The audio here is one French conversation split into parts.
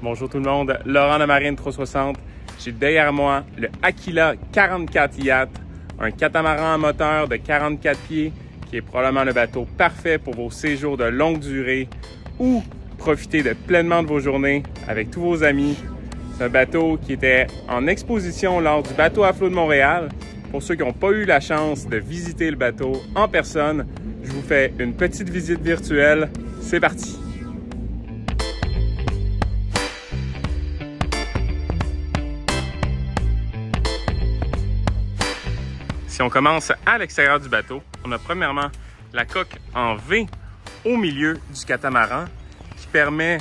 Bonjour tout le monde, Laurent de Marine 360. J'ai derrière moi le Aquila 44 Yacht, un catamaran à moteur de 44 pieds qui est probablement le bateau parfait pour vos séjours de longue durée ou profiter pleinement de vos journées avec tous vos amis. C'est un bateau qui était en exposition lors du bateau à flot de Montréal. Pour ceux qui n'ont pas eu la chance de visiter le bateau en personne, je vous fais une petite visite virtuelle. C'est parti! Si on commence à l'extérieur du bateau, on a premièrement la coque en V au milieu du catamaran qui permet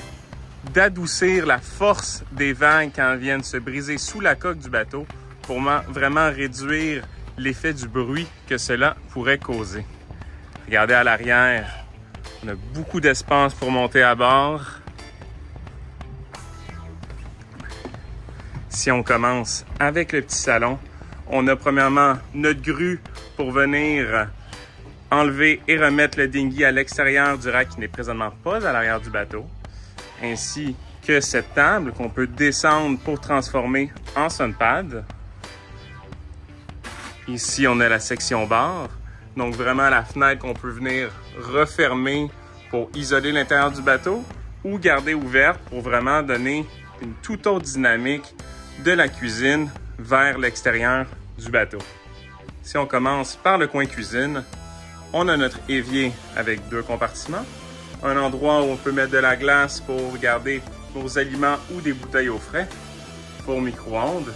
d'adoucir la force des vagues quand elles viennent se briser sous la coque du bateau pour vraiment réduire l'effet du bruit que cela pourrait causer. Regardez à l'arrière, on a beaucoup d'espace pour monter à bord. Si on commence avec le petit salon, on a premièrement notre grue pour venir enlever et remettre le dinghy à l'extérieur du rack qui n'est présentement pas à l'arrière du bateau, ainsi que cette table qu'on peut descendre pour transformer en sunpad. Ici, on a la section bar, donc vraiment la fenêtre qu'on peut venir refermer pour isoler l'intérieur du bateau ou garder ouverte pour vraiment donner une toute autre dynamique de la cuisine vers l'extérieur du bateau. Si on commence par le coin cuisine, on a notre évier avec 2 compartiments, un endroit où on peut mettre de la glace pour garder nos aliments ou des bouteilles au frais, four micro-ondes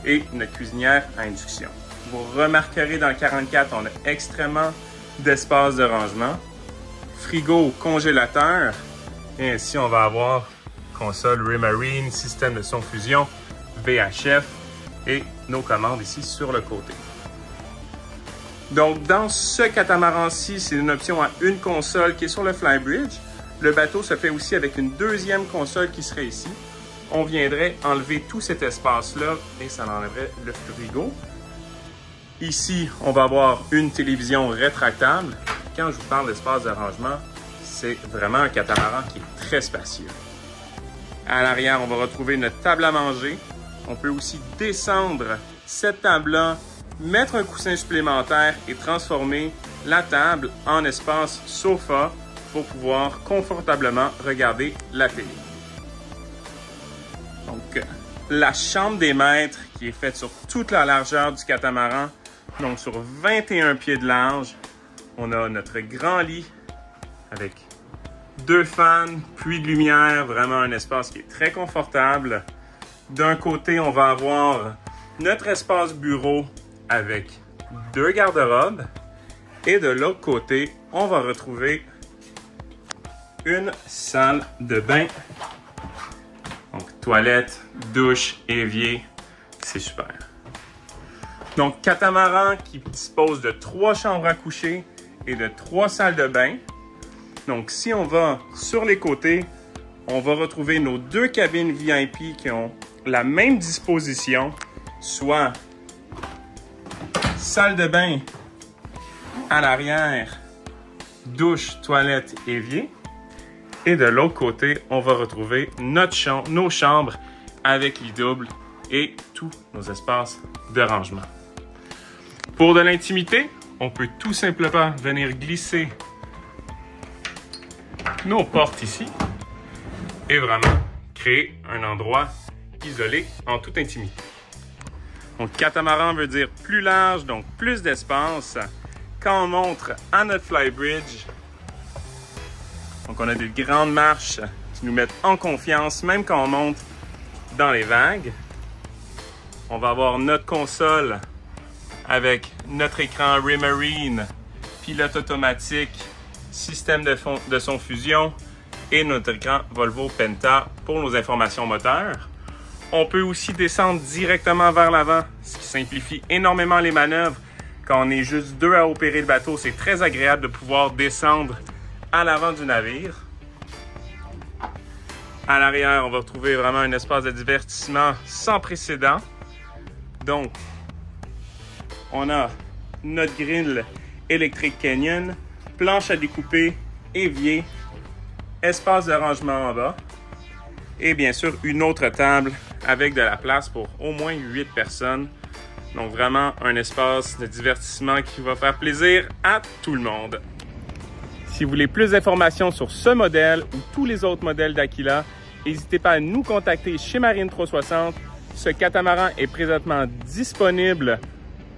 et notre cuisinière à induction. Vous remarquerez dans le 44, on a extrêmement d'espace de rangement, frigo, congélateur, et ici on va avoir console Raymarine, système de son fusion, VHF et nos commandes ici sur le côté. Donc dans ce catamaran-ci, c'est une option à une console qui est sur le Flybridge. Le bateau se fait aussi avec une deuxième console qui serait ici. On viendrait enlever tout cet espace-là et ça enlèverait le frigo. Ici, on va avoir une télévision rétractable. Quand je vous parle d'espace de rangement, c'est vraiment un catamaran qui est très spacieux. À l'arrière, on va retrouver notre table à manger. On peut aussi descendre cette table-là, mettre un coussin supplémentaire et transformer la table en espace sofa pour pouvoir confortablement regarder la télé. Donc, la chambre des maîtres qui est faite sur toute la largeur du catamaran, donc sur 21 pieds de large. On a notre grand lit avec 2 fans, puits de lumière, vraiment un espace qui est très confortable. D'un côté, on va avoir notre espace bureau avec 2 garde-robes. Et de l'autre côté, on va retrouver une salle de bain. Donc, toilette, douche, évier, c'est super. Donc, catamaran qui dispose de 3 chambres à coucher et de 3 salles de bain. Donc, si on va sur les côtés, on va retrouver nos 2 cabines VIP qui ont la même disposition, soit salle de bain à l'arrière, douche, toilette, évier. Et de l'autre côté, on va retrouver nos chambres avec lit double et tous nos espaces de rangement. Pour de l'intimité, on peut tout simplement venir glisser nos portes ici et vraiment créer un endroit isolé en toute intimité. Donc, catamaran veut dire plus large, donc plus d'espace. Quand on monte à notre Flybridge, donc on a des grandes marches qui nous mettent en confiance, même quand on monte dans les vagues. On va avoir notre console avec notre écran Raymarine, pilote automatique, système de son fusion et notre écran Volvo Penta pour nos informations moteurs. On peut aussi descendre directement vers l'avant, ce qui simplifie énormément les manœuvres. Quand on est juste 2 à opérer le bateau, c'est très agréable de pouvoir descendre à l'avant du navire. À l'arrière, on va retrouver vraiment un espace de divertissement sans précédent. Donc, on a notre grille électrique Canyon, planche à découper, évier, espace de rangement en bas. Et bien sûr, une autre table avec de la place pour au moins 8 personnes. Donc vraiment un espace de divertissement qui va faire plaisir à tout le monde. Si vous voulez plus d'informations sur ce modèle ou tous les autres modèles d'Aquila, n'hésitez pas à nous contacter chez Marine 360. Ce catamaran est présentement disponible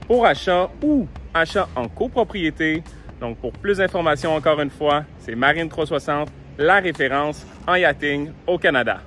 pour achat ou achat en copropriété. Donc pour plus d'informations, encore une fois, c'est Marine 360, la référence en yachting au Canada.